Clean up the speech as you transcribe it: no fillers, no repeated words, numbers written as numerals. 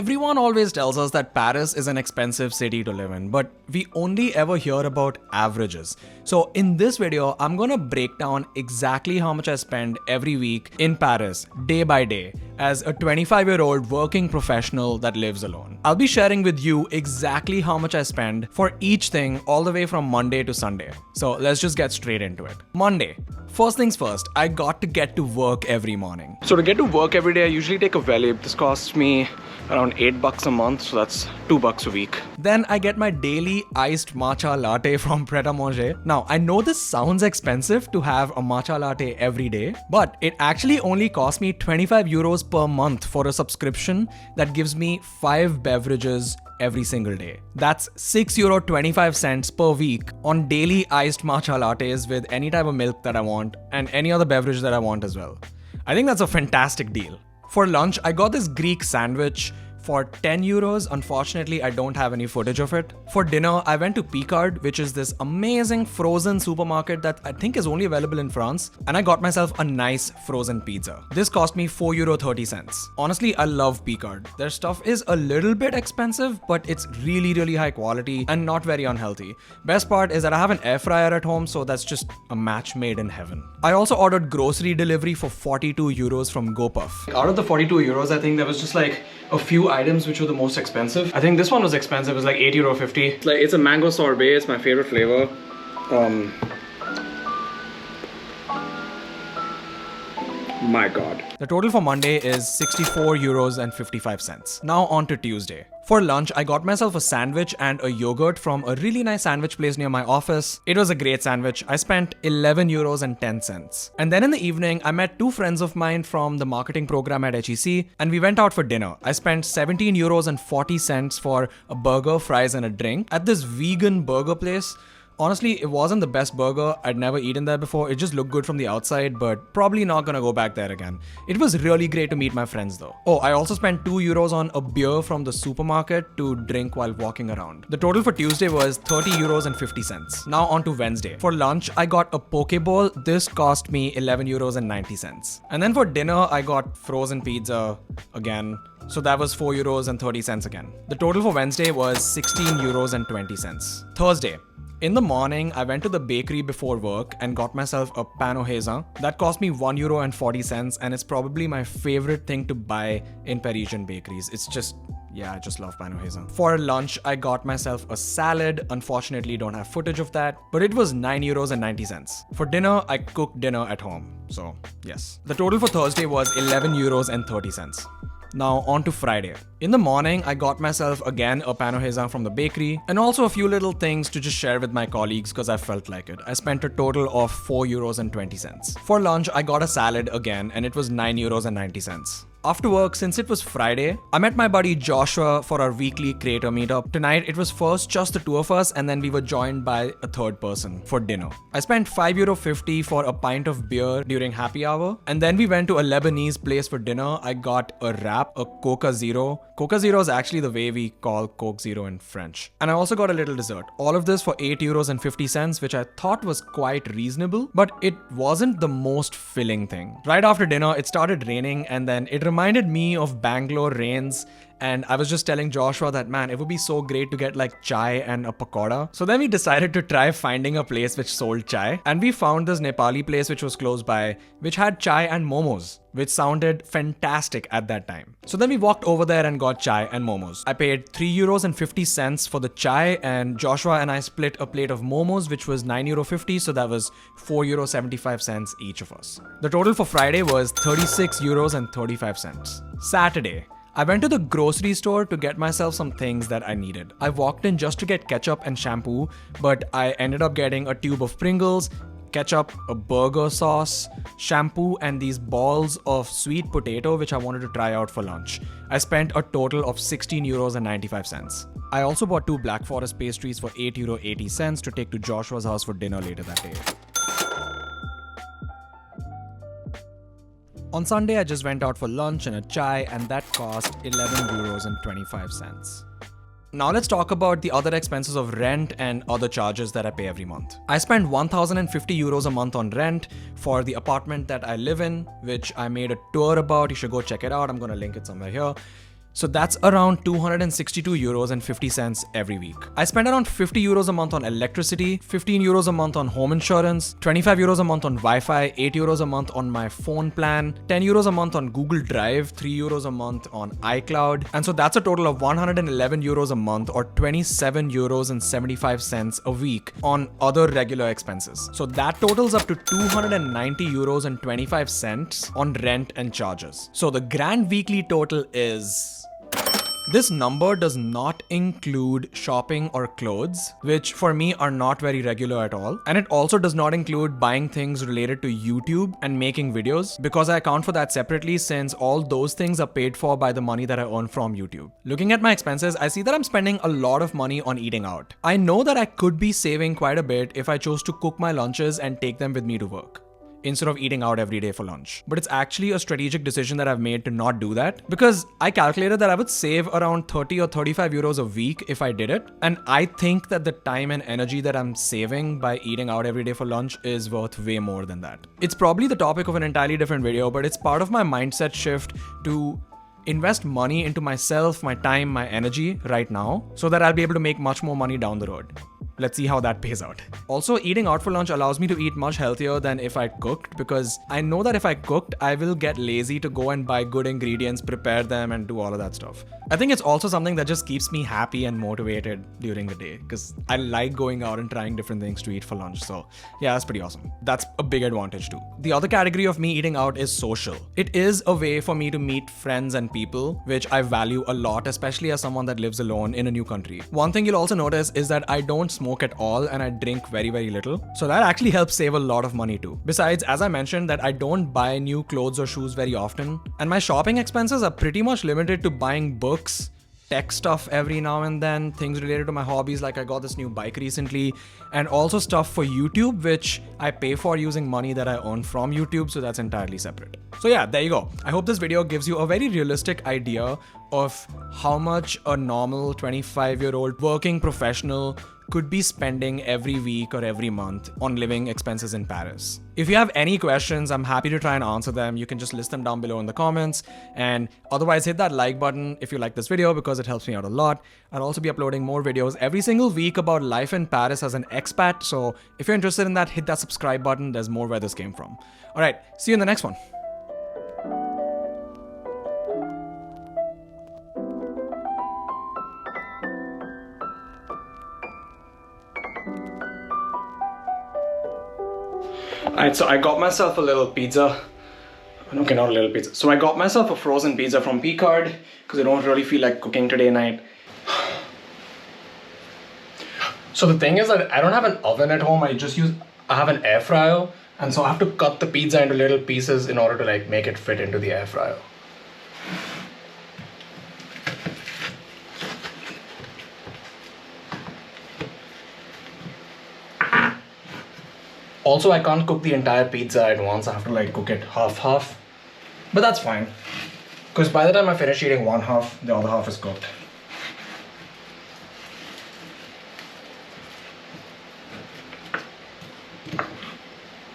Everyone always tells us that Paris is an expensive city to live in, but we only ever hear about averages. So in this video, I'm gonna break down exactly how much I spend every week in Paris, day by day, as a 25-year-old working professional that lives alone. I'll be sharing with you exactly how much I spend for each thing all the way from Monday to Sunday. So let's just get straight into it. Monday. First things first, I got to get to work every morning. So to get to work every day, I usually take a Velib. This costs me around $8 a month, so that's $2 a week. Then I get my daily iced matcha latte from Pret a Manger. Now, I know this sounds expensive to have a matcha latte every day, but it actually only costs me 25 euros per month for a subscription that gives me 5 beverages every single day. That's €6.25 per week on daily iced matcha lattes with any type of milk that I want and any other beverage that I want as well. I think that's a fantastic deal. For lunch, I got this Greek sandwich for 10 euros. Unfortunately, I don't have any footage of it. For dinner, I went to Picard, which is this amazing frozen supermarket that I think is only available in France, and I got myself a nice frozen pizza. This cost me €4.30. Honestly, I love Picard. Their stuff is a little bit expensive, but it's really high quality and not very unhealthy. Best part is that I have an air fryer at home, so that's just a match made in heaven. I also ordered grocery delivery for 42 euros from GoPuff. Out of the 42 euros, I think there was just like a few items which were the most expensive. I think this one was expensive. It was like €8.50. It's a mango sorbet. It's my favorite flavor. My god. The total for Monday is 64 euros and 55 cents. Now on to Tuesday. For lunch, I got myself a sandwich and a yogurt from a really nice sandwich place near my office. It was a great sandwich. I spent 11 euros and 10 cents. And then in the evening, I met two friends of mine from the marketing program at HEC and we went out for dinner. I spent 17 euros and 40 cents for a burger, fries and a drink at this vegan burger place. Honestly, it wasn't the best burger. I'd never eaten there before. It just looked good from the outside, but probably not gonna go back there again. It was really great to meet my friends though. Oh, I also spent 2 euros on a beer from the supermarket to drink while walking around. The total for Tuesday was 30 euros and 50 cents. Now on to Wednesday. For lunch, I got a poke bowl. This cost me 11 euros and 90 cents. And then for dinner, I got frozen pizza again. So that was 4 euros and 30 cents again. The total for Wednesday was 16 euros and 20 cents. Thursday. In the morning, I went to the bakery before work and got myself a pain au raisin. That cost me €1.40 and it's probably my favorite thing to buy in Parisian bakeries. It's just, yeah, I just love pain au raisin. For lunch, I got myself a salad. Unfortunately, don't have footage of that, but it was €9.90. For dinner, I cooked dinner at home. So yes. The total for Thursday was €11.30. Now on to Friday. In the morning, I got myself again a pain au raisin from the bakery and also a few little things to just share with my colleagues because I felt like it. I spent a total of €4.20. For lunch, I got a salad again and it was €9.90. After work, since it was Friday, I met my buddy Joshua for our weekly creator meetup. Tonight, it was first just the two of us and then we were joined by a third person for dinner. I spent €5.50 for a pint of beer during happy hour and then we went to a Lebanese place for dinner. I got a wrap, a Coca Zero. Coca Zero is actually the way we call Coke Zero in French. And I also got a little dessert. All of this for €8.50, which I thought was quite reasonable, but it wasn't the most filling thing. Right after dinner, it started raining and then it reminded me of Bangalore rains. And I was just telling Joshua that, man, it would be so great to get like chai and a pakoda. So then we decided to try finding a place which sold chai. And we found this Nepali place which was close by, which had chai and momos, which sounded fantastic at that time. So then we walked over there and got chai and momos. I paid €3.50 for the chai and Joshua and I split a plate of momos, which was €9.50. So that was €4.75 each of us. The total for Friday was €36.35. Saturday. I went to the grocery store to get myself some things that I needed. I walked in just to get ketchup and shampoo, but I ended up getting a tube of Pringles, ketchup, a burger sauce, shampoo, and these balls of sweet potato which I wanted to try out for lunch. I spent a total of €16.95. I also bought 2 Black Forest pastries for €8.80 to take to Joshua's house for dinner later that day. On Sunday, I just went out for lunch and a chai and that cost €11.25. Now let's talk about the other expenses of rent and other charges that I pay every month. I spend 1,050 euros a month on rent for the apartment that I live in, which I made a tour about. You should go check it out. I'm going to link it somewhere here. So that's around 262 euros and 50 cents every week. I spend around 50 euros a month on electricity, 15 euros a month on home insurance, 25 euros a month on Wi-Fi, 8 euros a month on my phone plan, 10 euros a month on Google Drive, 3 euros a month on iCloud. And so that's a total of 111 euros a month or 27 euros and 75 cents a week on other regular expenses. So that totals up to 290 euros and 25 cents on rent and charges. So the grand weekly total is... This number does not include shopping or clothes, which for me are not very regular at all. And it also does not include buying things related to YouTube and making videos, because I account for that separately since all those things are paid for by the money that I earn from YouTube. Looking at my expenses, I see that I'm spending a lot of money on eating out. I know that I could be saving quite a bit if I chose to cook my lunches and take them with me to work, instead of eating out every day for lunch. But it's actually a strategic decision that I've made to not do that, because I calculated that I would save around 30 or 35 euros a week if I did it. And I think that the time and energy that I'm saving by eating out every day for lunch is worth way more than that. It's probably the topic of an entirely different video, but it's part of my mindset shift to invest money into myself, my time, my energy right now, so that I'll be able to make much more money down the road. Let's see how that pays out. Also, eating out for lunch allows me to eat much healthier than if I cooked, because I know that if I cooked, I will get lazy to go and buy good ingredients, prepare them, and do all of that stuff. I think it's also something that just keeps me happy and motivated during the day, because I like going out and trying different things to eat for lunch. So yeah, that's pretty awesome. That's a big advantage too. The other category of me eating out is social. It is a way for me to meet friends and people, which I value a lot, especially as someone that lives alone in a new country. One thing you'll also notice is that I don't smoke at all and I drink very, very little. So that actually helps save a lot of money too. Besides, as I mentioned, that I don't buy new clothes or shoes very often, and my shopping expenses are pretty much limited to buying books, tech stuff every now and then, things related to my hobbies, like I got this new bike recently, and also stuff for YouTube, which I pay for using money that I earn from YouTube, so that's entirely separate. So yeah, there you go. I hope this video gives you a very realistic idea of how much a normal 25-year-old working professional could be spending every week or every month on living expenses in Paris. If you have any questions, I'm happy to try and answer them. You can just list them down below in the comments, and otherwise hit that like button if you like this video, because it helps me out a lot. I'll also be uploading more videos every single week about life in Paris as an expat, so if you're interested in that, hit that subscribe button. There's more where this came from. All right, see you in the next one. Alright, so I got myself a little pizza. Okay, not a little pizza. So I got myself a frozen pizza from Picard because I don't really feel like cooking today night. So the thing is that I don't have an oven at home. I have an air fryer, and so I have to cut the pizza into little pieces in order to like make it fit into the air fryer. Also, I can't cook the entire pizza at once. I have to like cook it half-half. But that's fine, because by the time I finish eating one half, the other half is cooked.